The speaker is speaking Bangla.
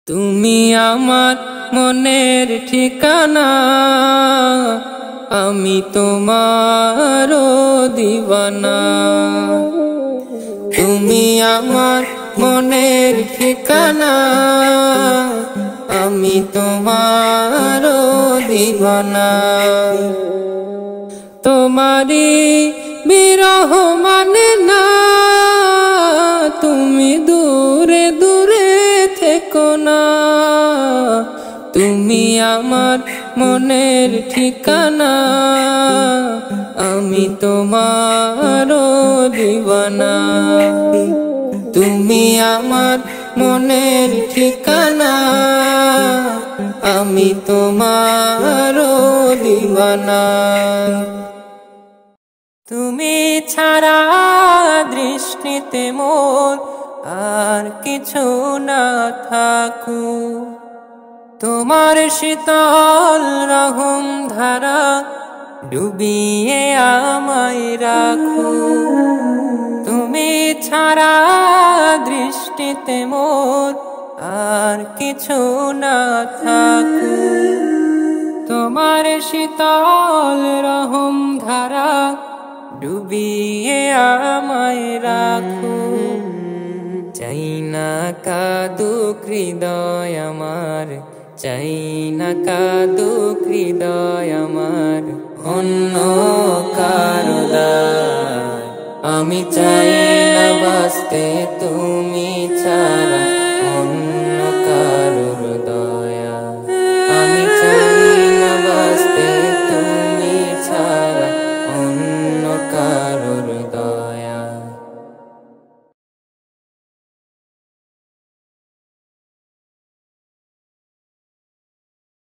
তুমি আমার মনের ঠিকানা, আমি তোমার দিওয়ানা। তুমি আমার মনের ঠিকানা, আমি তোমার দিওয়ানা। তোমারি বিরহ মানে না, তুমি দূরে দূরে থেকো না। তুমি আমার মনের ঠিকানা, আমি তোমার দিওয়ানা। তুমি আমার মনের ঠিকানা, আমি তোমার দিওয়ানা। তুমি ছাড়া দৃষ্টিতে মোর আর কিছু না থাকুক, তোমার শীতল রহম ধারা ডুবিয়ে আমায় রাখো। তুমি ছাড়া দৃষ্টিতে মোর আর কিছু না থাকুক, তোমার শীতল রহম ধারা ডুবিয়ে আমায় রাখো। চাই না কাঁদুক হৃদয় আমার, চাই না কাঁদুক হৃদয় আমার অন্য কারো দায়। আমি চাই না বাঁচতে তুমি ছাড়া,